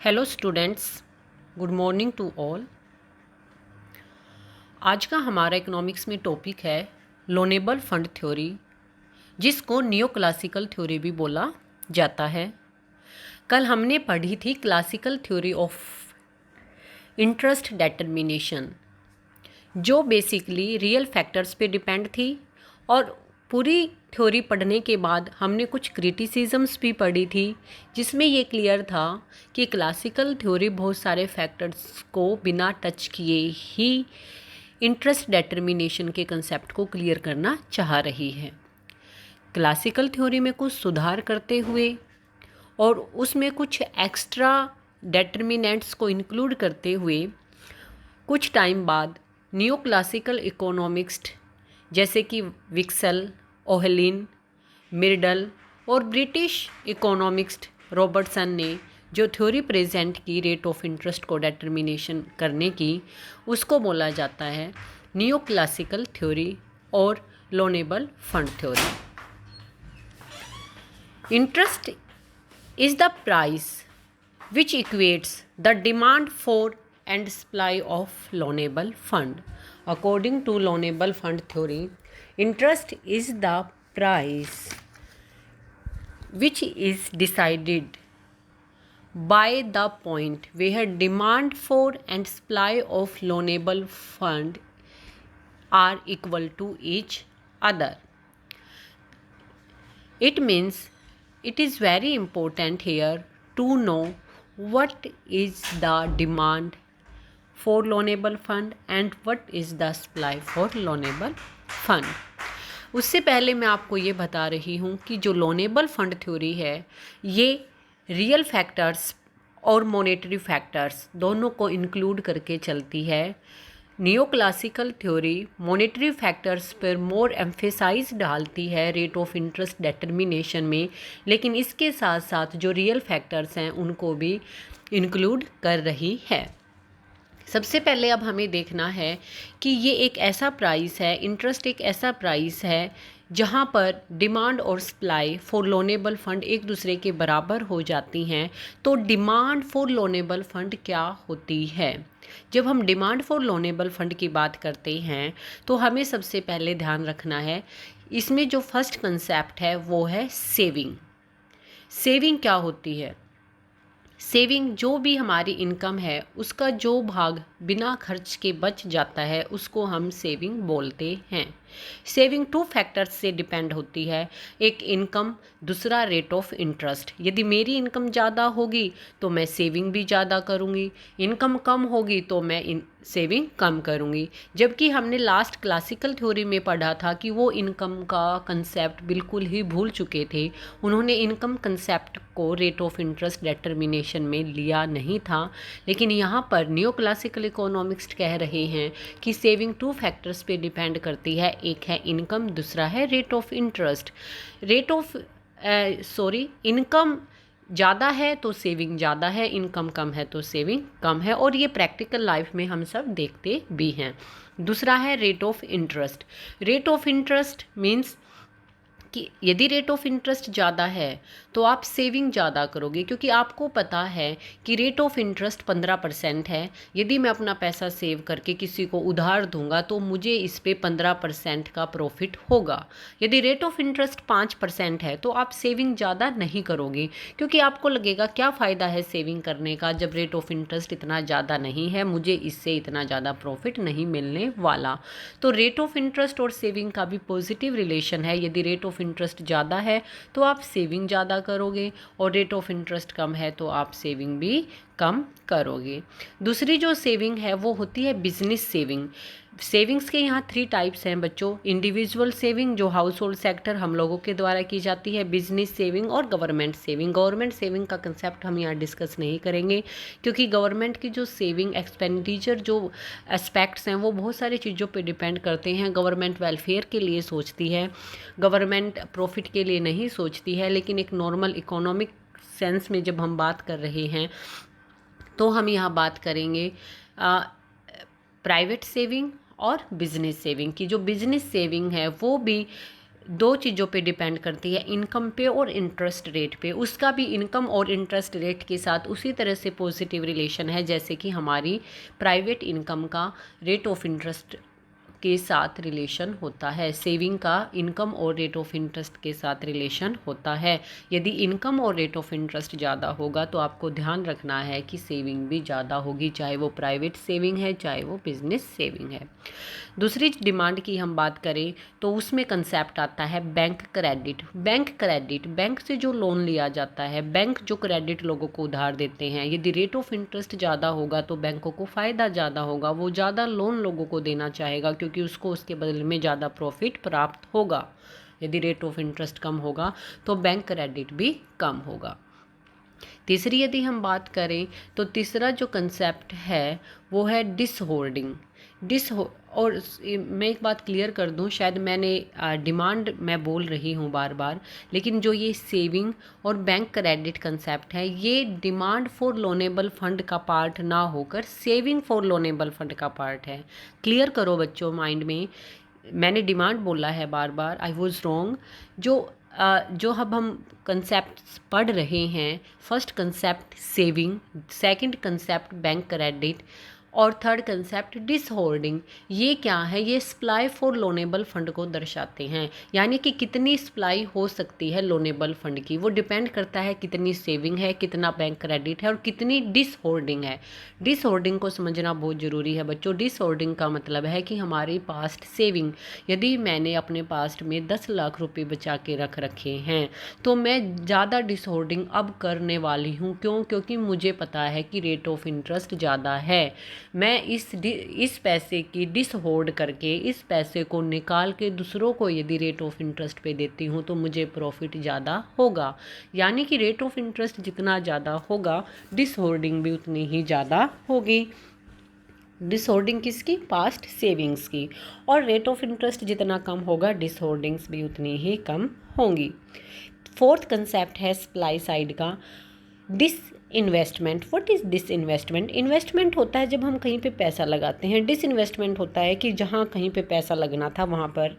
Hello students, good morning to all. आज का हमारा इकोनॉमिक्स में टॉपिक है लोनेबल फंड थ्योरी, जिसको नियो क्लासिकल थ्योरी भी बोला जाता है। कल हमने पढ़ी थी classical theory of interest determination, जो बेसिकली रियल फैक्टर्स पे डिपेंड थी। और पूरी थ्योरी पढ़ने के बाद हमने कुछ क्रिटिसिज्म्स भी पढ़ी थी, जिसमें ये क्लियर था कि क्लासिकल थ्योरी बहुत सारे फैक्टर्स को बिना टच किए ही इंटरेस्ट डिटर्मिनेशन के कंसेप्ट को क्लियर करना चाह रही है। क्लासिकल थ्योरी में कुछ सुधार करते हुए और उसमें कुछ एक्स्ट्रा डिटर्मिनेंट्स को इंक्लूड करते हुए कुछ टाइम बाद नियो क्लासिकल इकोनॉमिस्ट जैसे कि विक्सल, ओहलिन, मिर्डल और ब्रिटिश इकोनॉमिस्ट रॉबर्टसन ने जो थ्योरी प्रेजेंट की रेट ऑफ इंटरेस्ट को डिटर्मिनेशन करने की, उसको बोला जाता है नियो क्लासिकल थ्योरी और loanable fund theory. Interest is the price which equates the demand for and supply of loanable fund. According to loanable fund theory, interest is the price which is decided by the point where demand for and supply of loanable fund are equal to each other. It means it is very important here to know what is the demand for loanable fund and what is the supply for loanable fund. उससे पहले मैं आपको ये बता रही हूँ कि जो लोनेबल फंड थ्योरी है, ये रियल फैक्टर्स और मॉनेटरी फैक्टर्स दोनों को इंक्लूड करके चलती है। Neo classical theory monetary factors पर मोर एम्फेसाइज डालती है रेट ऑफ इंटरेस्ट डिटर्मिनेशन में, लेकिन इसके साथ साथ जो रियल फैक्टर्स हैं उनको भी इंक्लूड कर रही है। सबसे पहले अब हमें देखना है कि ये एक ऐसा प्राइस है, इंटरेस्ट एक ऐसा प्राइस है जहाँ पर डिमांड और सप्लाई फॉर लोनेबल फंड एक दूसरे के बराबर हो जाती हैं। तो डिमांड फॉर लोनेबल फंड क्या होती है? जब हम डिमांड फॉर लोनेबल फंड की बात करते हैं तो हमें सबसे पहले ध्यान रखना है, इसमें जो फर्स्ट कंसेप्ट है वो है सेविंग। सेविंग क्या होती है? सेविंग जो भी हमारी इनकम है उसका जो भाग बिना खर्च के बच जाता है उसको हम सेविंग बोलते हैं। सेविंग टू फैक्टर्स से डिपेंड होती है, एक इनकम, दूसरा रेट ऑफ इंटरेस्ट। यदि मेरी इनकम ज़्यादा होगी तो मैं सेविंग भी ज़्यादा करूँगी, इनकम कम होगी तो मैं सेविंग कम करूँगी। जबकि हमने लास्ट क्लासिकल थ्योरी में पढ़ा था कि वो इनकम का कंसेप्ट बिल्कुल ही भूल चुके थे, उन्होंने इनकम कंसेप्ट को रेट ऑफ इंटरेस्ट डिटर्मिनेशन में लिया नहीं था। लेकिन यहाँ पर नियो क्लासिकल इकोनॉमिक्स कह रहे हैं कि सेविंग टू फैक्टर्स पे डिपेंड करती है, एक है इनकम, दूसरा है रेट ऑफ इंटरेस्ट। इनकम ज़्यादा है तो सेविंग ज़्यादा है, इनकम कम है तो सेविंग कम है, और ये प्रैक्टिकल लाइफ में हम सब देखते भी हैं। दूसरा है rate of interest. Rate of interest means कि यदि रेट ऑफ इंटरेस्ट ज़्यादा है तो आप सेविंग ज़्यादा करोगे, क्योंकि आपको पता है कि रेट ऑफ इंटरेस्ट 15% है। यदि मैं अपना पैसा सेव करके किसी को उधार दूंगा तो मुझे इस पे 15% का प्रॉफिट होगा। यदि रेट ऑफ इंटरेस्ट 5% है तो आप सेविंग ज़्यादा नहीं करोगे, क्योंकि आपको लगेगा क्या फ़ायदा है सेविंग करने का जब रेट ऑफ इंटरेस्ट इतना ज़्यादा नहीं है, मुझे इससे इतना ज़्यादा प्रॉफिट नहीं मिलने वाला। तो रेट ऑफ इंटरेस्ट और सेविंग का भी पॉजिटिव रिलेशन है। यदि रेट ऑफ इंटरेस्ट ज़्यादा है तो आप सेविंग ज़्यादा करोगे, और रेट ऑफ इंटरेस्ट कम है तो आप सेविंग भी कम करोगे। दूसरी जो सेविंग है वो होती है बिजनेस सेविंग। सेविंग्स के यहाँ 3 टाइप्स हैं बच्चों। इंडिविजुअल सेविंग जो हाउस होल्ड सेक्टर हम लोगों के द्वारा की जाती है, बिजनेस सेविंग और गवर्नमेंट सेविंग। गवर्नमेंट सेविंग का कंसेप्ट हम यहाँ डिस्कस नहीं करेंगे, क्योंकि गवर्नमेंट की जो सेविंग एक्सपेंडिचर जो एस्पेक्ट्स हैं वो बहुत सारी चीज़ों पे डिपेंड करते हैं। गवर्नमेंट वेलफेयर के लिए सोचती है, गवर्नमेंट प्रॉफिट के लिए नहीं सोचती है। लेकिन एक नॉर्मल इकोनॉमिक सेंस में जब हम बात कर रहे हैं तो हम यहाँ बात करेंगे प्राइवेट सेविंग और बिजनेस सेविंग की। जो बिजनेस सेविंग है वो भी दो चीज़ों पे डिपेंड करती है, इनकम पे और इंटरेस्ट रेट पे। उसका भी इनकम और इंटरेस्ट रेट के साथ उसी तरह से पॉजिटिव रिलेशन है जैसे कि हमारी प्राइवेट इनकम का रेट ऑफ इंटरेस्ट के साथ रिलेशन होता है। सेविंग का इनकम और रेट ऑफ इंटरेस्ट के साथ रिलेशन होता है। यदि इनकम और रेट ऑफ इंटरेस्ट ज़्यादा होगा तो आपको ध्यान रखना है कि सेविंग भी ज़्यादा होगी, चाहे वो प्राइवेट सेविंग है चाहे वो बिजनेस सेविंग है। दूसरी डिमांड की हम बात करें तो उसमें कंसेप्ट आता है बैंक क्रेडिट। बैंक से जो लोन लिया जाता है, बैंक जो क्रेडिट लोगों को उधार देते हैं, यदि रेट ऑफ इंटरेस्ट ज़्यादा होगा तो बैंकों को फ़ायदा ज़्यादा होगा, वो ज़्यादा लोन लोगों को देना चाहेगा क्योंकि उसको उसके बदले में ज़्यादा प्रॉफिट प्राप्त होगा। यदि रेट ऑफ इंटरेस्ट कम होगा तो बैंक क्रेडिट भी कम होगा। तीसरी यदि हम बात करें तो तीसरा जो कंसेप्ट है वो है डिस होल्डिंग। और मैं एक बात क्लियर कर दूं, शायद मैंने डिमांड मैं बोल रही हूं बार बार, लेकिन जो ये सेविंग और बैंक क्रेडिट कंसेप्ट है ये डिमांड फॉर लोनेबल फंड का पार्ट ना होकर सेविंग फॉर लोनेबल फंड का पार्ट है। क्लियर करो बच्चों माइंड में, मैंने डिमांड बोला है बार बार, आई वॉज रॉन्ग। जो अब हम कंसेप्ट पढ़ रहे हैं, first concept saving, second concept bank credit और थर्ड कंसेप्ट डिस होल्डिंग, ये क्या है? ये सप्लाई फॉर लोनेबल फंड को दर्शाते हैं। यानी कि कितनी सप्लाई हो सकती है लोनेबल फंड की, वो डिपेंड करता है कितनी सेविंग है, कितना बैंक क्रेडिट है और कितनी डिस होल्डिंग है। डिस होल्डिंग को समझना बहुत ज़रूरी है बच्चों। डिस होल्डिंग का मतलब है कि हमारी पास्ट सेविंग, यदि मैंने अपने पास्ट में 10 लाख रुपए बचा के रख रखे हैं तो मैं ज़्यादा डिस होल्डिंग अब करने वाली हूँ। क्यों? क्योंकि मुझे पता है कि रेट ऑफ इंटरेस्ट ज़्यादा है। मैं इस पैसे की डिस होल्ड करके इस पैसे को निकाल के दूसरों को यदि रेट ऑफ इंटरेस्ट पे देती हूँ तो मुझे प्रॉफिट ज़्यादा होगा। यानी कि रेट ऑफ इंटरेस्ट जितना ज़्यादा होगा डिस होल्डिंग भी उतनी ही ज़्यादा होगी। डिस होल्डिंग किसकी? पास्ट सेविंग्स की। और रेट ऑफ इंटरेस्ट जितना कम होगा डिस होल्डिंग्स भी उतनी ही कम होंगी। फोर्थ कंसेप्ट है सप्लाई साइड का, disinvestment. What is disinvestment? Investment होता है जब हम कहीं पे पैसा लगाते हैं। डिस इन्वेस्टमेंट होता है कि जहाँ कहीं पे पैसा लगना था वहाँ पर,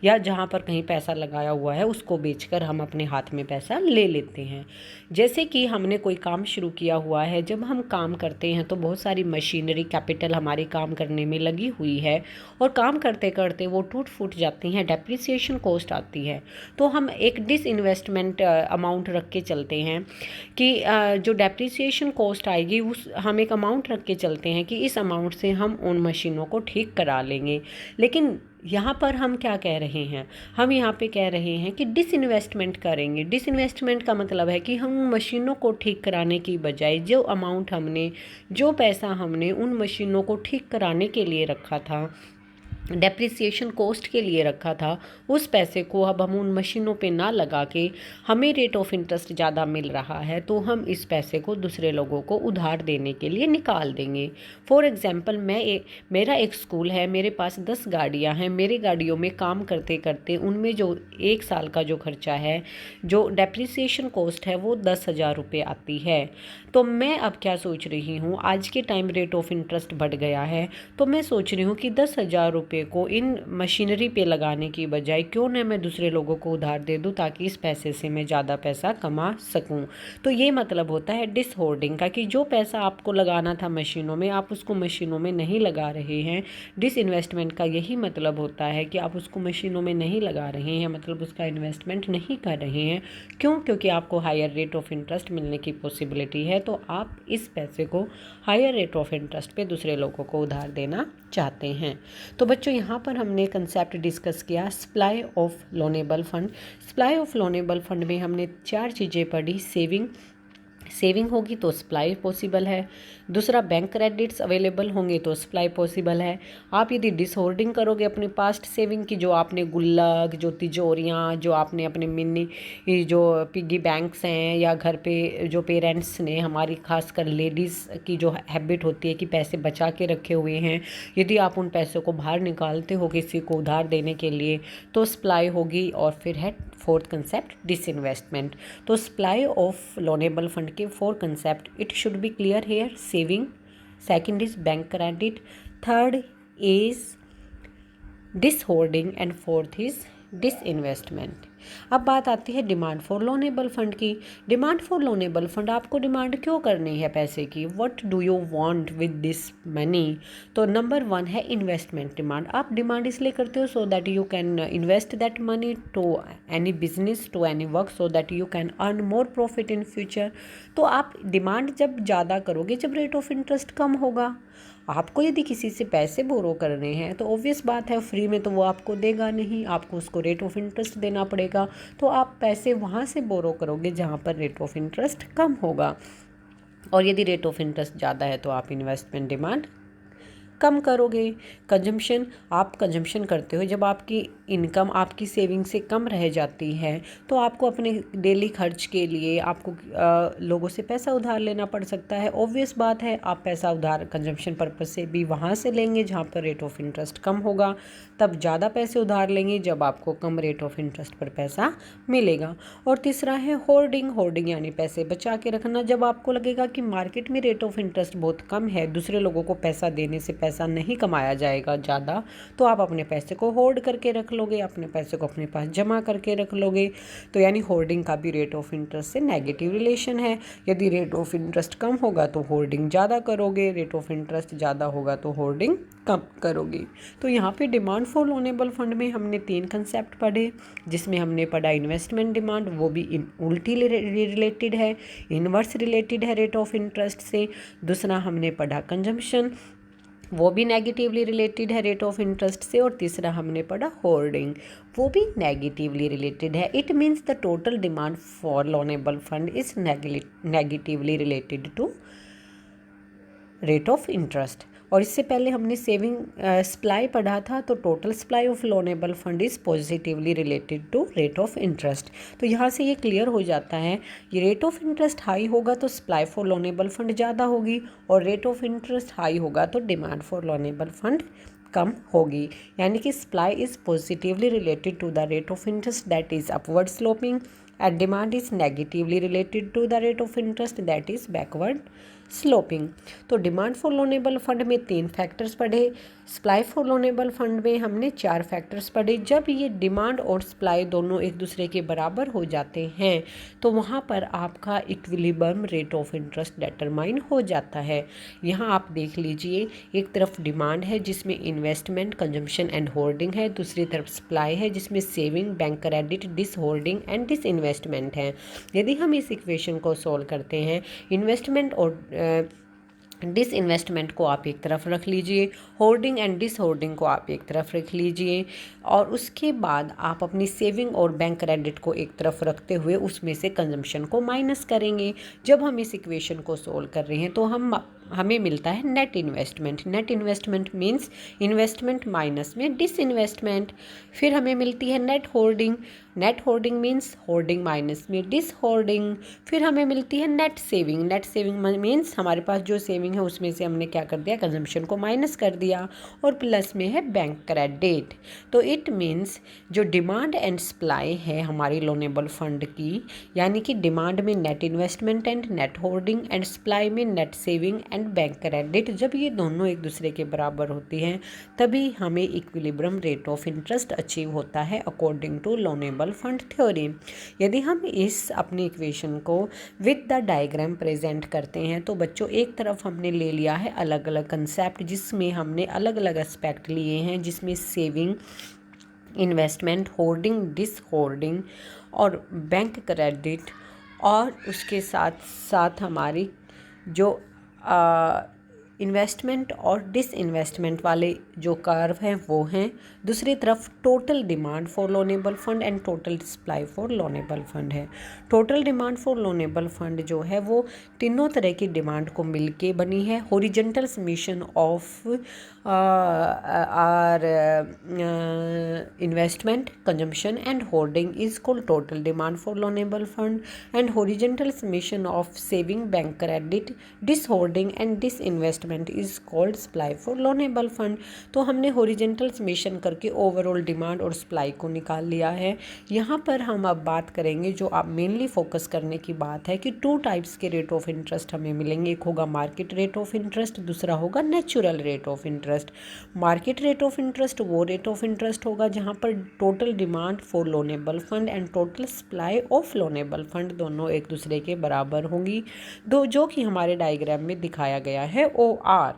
या जहाँ पर कहीं पैसा लगाया हुआ है उसको बेचकर हम अपने हाथ में पैसा ले लेते हैं। जैसे कि हमने कोई काम शुरू किया हुआ है, जब हम काम करते हैं तो बहुत सारी मशीनरी कैपिटल हमारे काम करने में लगी हुई है और काम करते करते वो टूट फूट जाती हैं, डेप्रिसिएशन कॉस्ट आती है। तो हम एक डिस इन्वेस्टमेंट अमाउंट रख के चलते हैं कि जो डेप्रिसिएशन कॉस्ट आएगी उस हम एक अमाउंट रख के चलते हैं कि इस अमाउंट से हम उन मशीनों को ठीक करा लेंगे। लेकिन यहाँ पर हम क्या कह रहे हैं? हम यहाँ पे कह रहे हैं कि डिसइन्वेस्टमेंट करेंगे। डिसइन्वेस्टमेंट का मतलब है कि हम मशीनों को ठीक कराने की बजाय जो अमाउंट हमने, जो पैसा हमने उन मशीनों को ठीक कराने के लिए रखा था, डेप्रिसिएशन कॉस्ट के लिए रखा था, उस पैसे को अब हम उन मशीनों पे ना लगा के हमें रेट ऑफ इंटरेस्ट ज़्यादा मिल रहा है तो हम इस पैसे को दूसरे लोगों को उधार देने के लिए निकाल देंगे। फॉर एग्ज़ाम्पल मेरा एक स्कूल है, मेरे पास 10 गाड़ियाँ हैं। मेरी गाड़ियों में काम करते करते उनमें जो 1 साल का जो खर्चा है, जो डेप्रिसिएशन कॉस्ट है वो 10,000 रुपये आती है। तो मैं अब क्या सोच रही हूँ, आज के टाइम रेट ऑफ इंटरेस्ट बढ़ गया है तो मैं सोच रही हूँ कि 10,000 रुपये को इन मशीनरी पे लगाने की बजाय क्यों न मैं दूसरे लोगों को उधार दे दूँ ताकि इस पैसे से मैं ज़्यादा पैसा कमा सकूँ। तो ये मतलब होता है डिस होल्डिंग का, कि जो पैसा आपको लगाना था मशीनों में आप उसको मशीनों में नहीं लगा रहे हैं। डिस इन्वेस्टमेंट का यही मतलब होता है कि आप उसको मशीनों में नहीं लगा रहे हैं, मतलब उसका इन्वेस्टमेंट नहीं कर रहे हैं। क्यों? क्योंकि आपको हायर रेट ऑफ इंटरेस्ट मिलने की पॉसिबिलिटी है तो आप इस पैसे को हायर रेट ऑफ इंटरेस्ट पे दूसरे लोगों को उधार देना चाहते हैं। तो बच्चों यहाँ पर हमने कंसेप्ट डिस्कस किया supply of loanable fund. Supply of loanable fund में हमने 4 चीज़ें पढ़ी। सेविंग होगी तो सप्लाई पॉसिबल है। दूसरा, बैंक क्रेडिट्स अवेलेबल होंगे तो सप्लाई पॉसिबल है। आप यदि डिसहोल्डिंग करोगे अपने पास्ट सेविंग की, जो आपने गुल्लक, जो तिजोरियाँ, जो आपने अपने मिनी जो पिगी बैंक्स हैं, या घर पे जो पेरेंट्स ने, हमारी खासकर लेडीज़ की जो हैबिट होती है कि पैसे बचा के रखे हुए हैं, यदि आप उन पैसों को बाहर निकालते हो किसी को उधार देने के लिए तो सप्लाई होगी। और फिर है फोर्थ कंसेप्ट डिसइन्वेस्टमेंट। तो सप्लाई ऑफ लोनेबल फंड के 4 concept, it should be clear here. Saving, second is bank credit, third is dishoarding and fourth is disinvestment. अब बात आती है डिमांड फॉर लोनेबल फंड की। डिमांड फॉर लोनेबल फंड, आपको demand क्यों करनी है पैसे की? What do you want with this money? तो नंबर 1 है इन्वेस्टमेंट डिमांड। आप डिमांड इसलिए करते हो सो that you can invest that money to any business, to any work, so that you can earn more profit in future. तो आप demand जब ज़्यादा करोगे, जब रेट ऑफ इंटरेस्ट कम होगा। आपको यदि किसी से पैसे बोरो करने हैं तो ऑब्वियस बात है फ्री में तो वो आपको देगा नहीं, आपको उसको रेट ऑफ इंटरेस्ट देना पड़ेगा। तो आप पैसे वहाँ से बोरो करोगे जहाँ पर रेट ऑफ इंटरेस्ट कम होगा, और यदि रेट ऑफ इंटरेस्ट ज़्यादा है तो आप इन्वेस्टमेंट डिमांड कम करोगे। कंजम्पशन, आप कंजम्पशन करते हो जब आपकी इनकम आपकी सेविंग से कम रह जाती है, तो आपको अपने डेली खर्च के लिए आपको लोगों से पैसा उधार लेना पड़ सकता है। ऑब्वियस बात है, आप पैसा उधार कंजम्पशन पर्पस से भी वहाँ से लेंगे जहाँ पर रेट ऑफ इंटरेस्ट कम होगा, तब ज़्यादा पैसे उधार लेंगे जब आपको कम रेट ऑफ इंटरेस्ट पर पैसा मिलेगा। और तीसरा है होर्डिंग। होर्डिंग यानी पैसे बचा के रखना। जब आपको लगेगा कि मार्केट में रेट ऑफ इंटरेस्ट बहुत कम है, दूसरे लोगों को पैसा देने से पैसा नहीं कमाया जाएगा ज़्यादा, तो आप अपने पैसे को होल्ड करके रख लोगे, अपने पैसे को अपने पास जमा करके रख लोगे। तो यानी होल्डिंग का भी रेट ऑफ इंटरेस्ट से नेगेटिव रिलेशन है। यदि रेट ऑफ इंटरेस्ट कम होगा तो होल्डिंग ज़्यादा करोगे, रेट ऑफ इंटरेस्ट ज़्यादा होगा तो होल्डिंग कम करोगे। तो यहाँ पे डिमांड फॉर लोनेबल फंड में हमने 3 कंसेप्ट पढ़े, जिसमें हमने पढ़ा इन्वेस्टमेंट डिमांड, वो भी उल्टी रिलेटेड है, इनवर्स रिलेटेड है रेट ऑफ इंटरेस्ट से। दूसरा हमने पढ़ा कंजम्पशन, वो भी नेगेटिवली रिलेटेड है रेट ऑफ इंटरेस्ट से। और तीसरा हमने पढ़ा होल्डिंग, वो भी नेगेटिवली रिलेटेड है। It means the total demand for loanable fund is negatively related to rate of interest. और इससे पहले हमने सेविंग सप्लाई पढ़ा था, तो total supply of loanable fund is positively related to rate of interest. तो यहाँ से ये क्लियर हो जाता है, ये रेट ऑफ इंटरेस्ट हाई होगा तो सप्लाई फॉर लोनेबल फंड ज़्यादा होगी, और रेट ऑफ इंटरेस्ट हाई होगा तो डिमांड फॉर लोनेबल फंड कम होगी। यानी कि supply is positively related to the rate of interest that is upward sloping, and demand is negatively related to the rate of interest that is backward sloping. तो demand for loanable fund में 3 factors पढ़े, supply for loanable fund में हमने 4 factors पढ़े। जब ये demand और supply दोनों एक दूसरे के बराबर हो जाते हैं तो वहाँ पर आपका equilibrium rate of interest determine हो जाता है। यहाँ आप देख लीजिए, एक तरफ डिमांड है जिसमें इन्वेस्टमेंट, कंजम्पशन एंड होल्डिंग है, दूसरी तरफ सप्लाई है जिसमें saving, bank credit, dis holding and disinvestment है। यदि हम इस इक्वेशन को सॉल्व करते हैं, इन्वेस्टमेंट और डिस इन्वेस्टमेंट को आप एक तरफ रख लीजिए, होल्डिंग एंड डिस होल्डिंग को आप एक तरफ रख लीजिए, और उसके बाद आप अपनी सेविंग और बैंक क्रेडिट को एक तरफ रखते हुए उसमें से कंजम्पशन को माइनस करेंगे। जब हम इस इक्वेशन को सोल्व कर रहे हैं तो हमें मिलता है net investment. Net investment means investment minus में डिस इन्वेस्टमेंट। फिर हमें मिलती है net holding. Net holding means holding minus में डिस होल्डिंग। फिर हमें मिलती है net saving. Net saving means हमारे पास जो सेविंग है उसमें से हमने क्या कर दिया, कंजम्पशन को माइनस कर दिया, और प्लस में है बैंक क्रेडिट। तो इट मीन्स जो डिमांड एंड सप्लाई है हमारी लोनेबल फंड की, यानी कि डिमांड में net investment and net hoarding and supply में net saving and bank credit, जब ये दोनों एक दूसरे के बराबर होती हैं तभी हमें equilibrium rate of interest achieve होता है according to loanable fund theory. यदि हम इस अपनी इक्वेशन को विद द डायग्राम प्रेजेंट करते हैं तो बच्चों एक तरफ हमने ले लिया है अलग अलग कंसेप्ट, जिसमें हमने अलग अलग एस्पेक्ट लिए हैं, जिसमें saving, investment, holding, dis holding और बैंक क्रेडिट, और उसके साथ साथ हमारी जो इन्वेस्टमेंट और डिस इन्वेस्टमेंट वाले जो कर्व हैं वो हैं। दूसरी तरफ total demand for loanable fund and total supply for loanable fund है। Total demand for loanable fund जो है वो तीनों तरह की डिमांड को मिलके बनी है। Horizontal summation of our investment, consumption and holding is called total demand for loanable fund, and horizontal summation of saving, bank credit, dis holding and disinvestment investment is called supply for loanable fund. तो हमने horizontal summation करके overall demand और supply को निकाल लिया है। यहाँ पर हम अब बात करेंगे, जो आप मेनली फोकस करने की बात है कि 2 टाइप्स के रेट ऑफ इंटरेस्ट हमें मिलेंगे। एक होगा मार्केट रेट ऑफ इंटरेस्ट, दूसरा होगा natural rate of interest. Market rate of interest वो रेट ऑफ इंटरेस्ट होगा जहाँ पर total demand for loanable fund and total supply of loanable fund दोनों एक दूसरे के बराबर होंगी, जो कि हमारे डायग्राम में दिखाया गया है OR।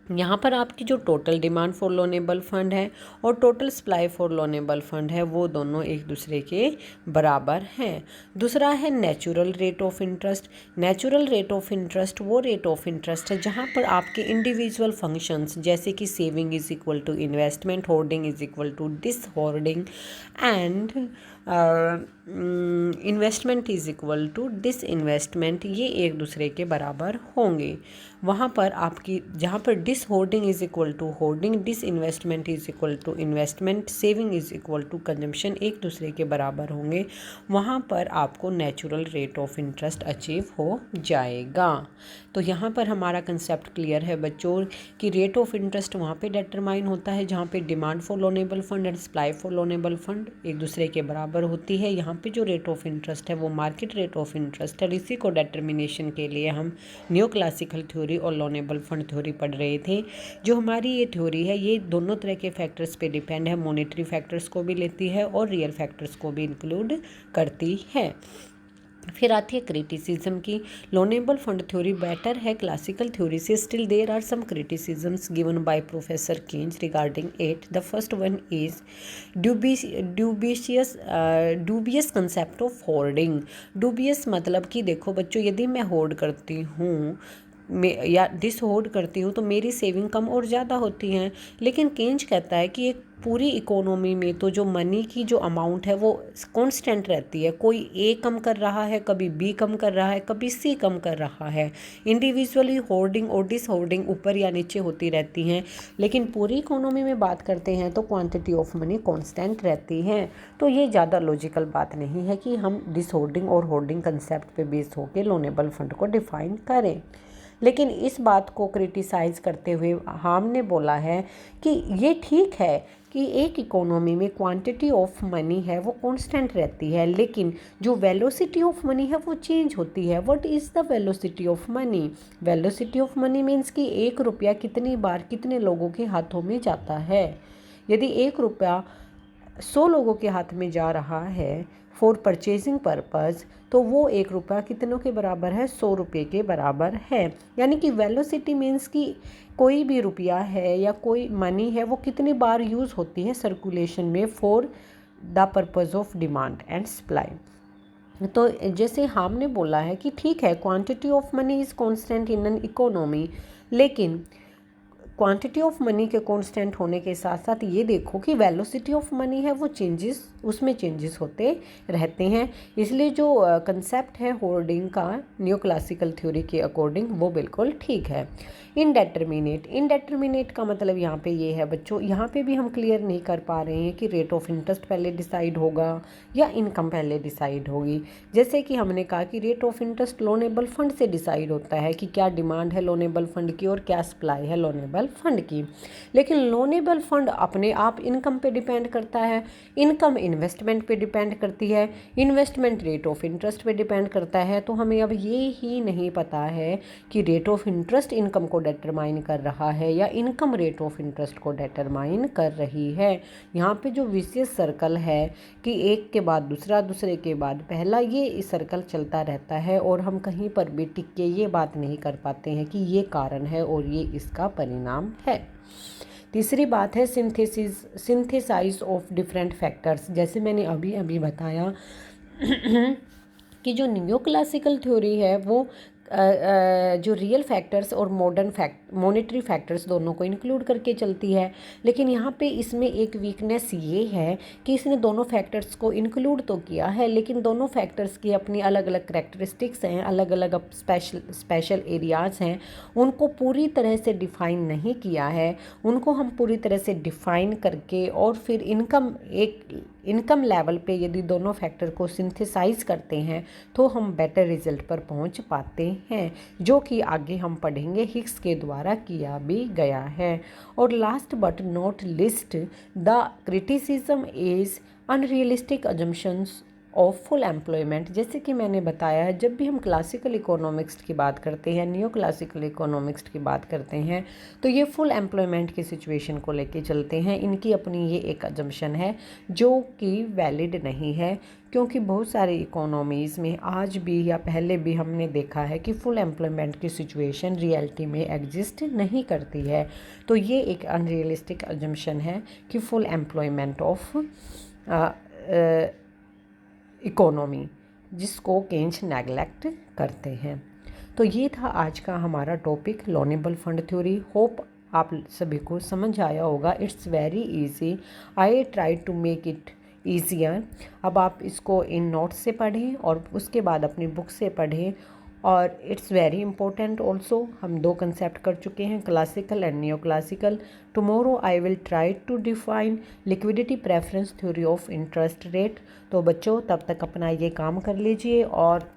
यहाँ पर आपकी जो total demand for loanable fund है और total supply for loanable fund है वो दोनों एक दूसरे के बराबर हैं। दूसरा है natural rate of interest. Natural rate of interest वो रेट ऑफ इंटरेस्ट है जहाँ पर आपके इंडिविजुअल फंक्शंस जैसे कि saving is equal to investment, hoarding is equal to dishoarding and investment is equal to disinvestment, ये एक दूसरे के बराबर होंगे। वहाँ पर आपकी जहाँ पर dishoarding is equal to hoarding, disinvestment is equal to investment, saving is equal to consumption एक दूसरे के बराबर होंगे, वहाँ पर आपको natural rate of interest achieve हो जाएगा। तो यहाँ पर हमारा कंसेप्ट क्लियर है बच्चों कि रेट ऑफ इंटरेस्ट वहाँ पे डिटरमाइन होता है जहाँ पे demand for loanable fund and supply for loanable fund एक दूसरे के बराबर होती है। यहाँ पे जो रेट ऑफ इंटरेस्ट है वो मार्केट रेट ऑफ इंटरेस्ट है। इसी को डिटर्मिनेशन के लिए हम न्यू क्लासिकल थ्योरी और लोनेबल फंड थ्योरी पढ़ रहे थे। जो हमारी ये थ्योरी है ये दोनों तरह के फैक्टर्स पे डिपेंड है, मॉनेटरी फैक्टर्स को भी लेती है और रियल फैक्टर्स को भी इंक्लूड करती है। फिर आती है क्रिटिसिज्म की। लोनेबल फंड थ्योरी बेटर है क्लासिकल थ्योरी से, still there are some criticisms given by professor Keynes regarding it. The first one is dubious concept of hoarding. Dubious मतलब कि देखो बच्चों, यदि मैं होर्ड करती हूँ या डिस होर्ड करती हूँ तो मेरी सेविंग कम और ज़्यादा होती हैं, लेकिन केन्स कहता है कि एक पूरी इकोनॉमी में तो जो मनी की जो अमाउंट है वो कांस्टेंट रहती है। कोई ए कम कर रहा है, कभी बी कम कर रहा है, कभी सी कम कर रहा है। इंडिविजुअली होर्डिंग और डिस होर्डिंग ऊपर या नीचे होती रहती हैं, लेकिन पूरी इकोनॉमी में बात करते हैं तो क्वांटिटी ऑफ मनी कांस्टेंट रहती है। तो ये ज़्यादा लॉजिकल बात नहीं है कि हम डिस होर्डिंग और होर्डिंग कंसेप्ट पे बेस होकर लोनेबल फंड को डिफाइन करें। लेकिन इस बात को क्रिटिसाइज़ करते हुए हमने बोला है कि ये ठीक है कि एक इकोनॉमी में क्वांटिटी ऑफ मनी है वो कांस्टेंट रहती है, लेकिन जो वेलोसिटी ऑफ मनी है वो चेंज होती है। What is the velocity of money? Velocity of money means कि 1 रुपया कितनी बार कितने लोगों के हाथों में जाता है। यदि 1 रुपया 100 लोगों के हाथ में जा रहा है फॉर परचेजिंग पर्पज़, तो वो 1 रुपया कितनों के बराबर है? 100 रुपये के बराबर है। यानी कि वेलोसिटी मीन्स कि कोई भी रुपया है या कोई मनी है वो कितनी बार यूज़ होती है सर्कुलेशन में for the purpose of demand and supply. तो जैसे हमने बोला है कि ठीक है, quantity of money is constant in an economy, लेकिन क्वांटिटी ऑफ मनी के कांस्टेंट होने के साथ साथ ये देखो कि वेलोसिटी ऑफ मनी है वो चेंजेस, उसमें चेंजेस होते रहते हैं। इसलिए जो कंसेप्ट है होर्डिंग का न्यू क्लासिकल थ्योरी के अकॉर्डिंग वो बिल्कुल ठीक है। इनडेटर्मिनेट, इनडेटर्मिनेट का मतलब यहाँ पे ये है बच्चों, यहाँ पे भी हम क्लियर नहीं कर पा रहे हैं कि रेट ऑफ इंटरेस्ट पहले डिसाइड होगा या इनकम पहले डिसाइड होगी। जैसे कि हमने कहा कि rate of interest loanable fund से डिसाइड होता है कि क्या डिमांड है लोनेबल फंड की और क्या सप्लाई है लोनेबल फंड की, लेकिन लोनेबल फंड अपने आप इनकम पे डिपेंड करता है, इनकम इन्वेस्टमेंट पे डिपेंड करती है, इन्वेस्टमेंट रेट ऑफ इंटरेस्ट पे डिपेंड करता है। तो हमें अब ये ही नहीं पता है कि रेट ऑफ इंटरेस्ट इनकम को डिटरमाइन कर रहा है या इनकम रेट ऑफ इंटरेस्ट को डिटरमाइन कर रही है। यहाँ पे जो विशियस सर्कल है कि एक के बाद दूसरा, दूसरे के बाद पहला, ये सर्कल चलता रहता है और हम कहीं पर भी टिक के ये बात नहीं कर पाते हैं कि ये कारण है और ये इसका परिणाम है। तीसरी बात है सिंथेसाइज ऑफ डिफरेंट फैक्टर्स। जैसे मैंने अभी बताया कि जो न्यू क्लासिकल थ्योरी है वो जो रियल फैक्टर्स और मॉनेटरी फैक्टर्स दोनों को इंक्लूड करके चलती है, लेकिन यहाँ पे इसमें एक वीकनेस ये है कि इसने दोनों फैक्टर्स को इंक्लूड तो किया है, लेकिन दोनों फैक्टर्स की अपनी अलग अलग करैक्टरिस्टिक्स हैं, अलग अलग स्पेशल एरियाज़ हैं, उनको पूरी तरह से डिफ़ाइन नहीं किया है। उनको हम पूरी तरह से डिफ़ाइन करके और फिर इनकम एक इनकम लेवल पे यदि दोनों फैक्टर को सिंथेसाइज करते हैं तो हम बेटर रिजल्ट पर पहुंच पाते हैं, जो कि आगे हम पढ़ेंगे हिग्स के द्वारा किया भी गया है। और last but not list, the criticism is unrealistic assumptions of full employment. जैसे कि मैंने बताया है, जब भी हम क्लासिकल इकोनॉमिक्स की बात करते हैं, न्यू क्लासिकल इकोनॉमिक्स की बात करते हैं, तो ये फुल एम्प्लॉयमेंट की सिचुएशन को लेके चलते हैं। इनकी अपनी ये एक अजम्पशन है जो कि वैलिड नहीं है, क्योंकि बहुत सारे इकोनॉमीज़ में आज भी या पहले भी हमने देखा है कि फुल एम्प्लॉयमेंट की सिचुएशन रियलिटी में एग्जिस्ट नहीं करती है। तो ये एक अनरियलिस्टिक अजम्पशन है कि फुल एम्प्लॉयमेंट ऑफ इकोनॉमी, जिसको केन्स नेगलेक्ट करते हैं। तो ये था आज का हमारा topic loanable fund theory. Hope आप सभी को समझ आया होगा। It's very easy, I try to make it easier. अब आप इसको इन नोट्स से पढ़ें और उसके बाद अपनी बुक से पढ़ें। और इट्स वेरी इंपॉर्टेंट ऑल्सो, हम 2 कंसेप्ट कर चुके हैं, classical and new classical. Tomorrow I will try to define liquidity preference theory of interest rate. तो बच्चों तब तक अपना ये काम कर लीजिए और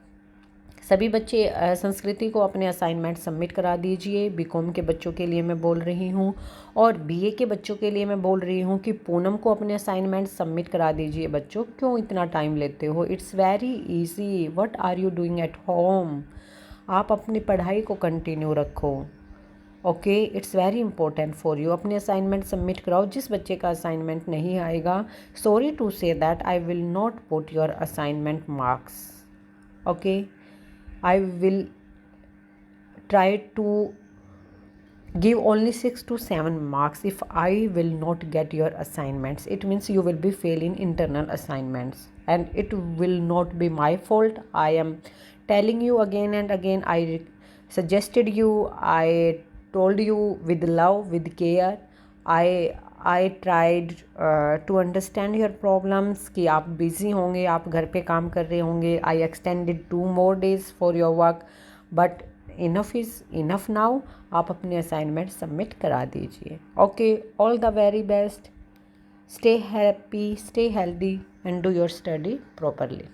सभी बच्चे संस्कृति को अपने असाइनमेंट सबमिट करा दीजिए। बीकॉम के बच्चों के लिए मैं बोल रही हूँ और बीए के बच्चों के लिए मैं बोल रही हूँ कि पूनम को अपने असाइनमेंट सबमिट करा दीजिए। बच्चों क्यों इतना टाइम लेते हो? It's very easy, what are you doing at home? आप अपनी पढ़ाई को कंटिन्यू रखो। Okay, it's very important for you. अपने असाइनमेंट सबमिट कराओ। जिस बच्चे का असाइनमेंट नहीं आएगा, sorry to say that I will not put your assignment marks. Okay, I will try to give only 6 to 7 marks if I will not get your assignments. It means you will be failing internal assignments and it will not be my fault. I am telling you again and again. I suggested you, I told you with love, with care. I tried to understand your problems कि आप busy होंगे, आप घर पे काम कर रहे होंगे. I extended 2 more days for your work, but enough is enough now. आप अपने असाइनमेंट सबमिट करा दीजिए. Okay, all the very best. Stay happy, stay healthy and do your study properly.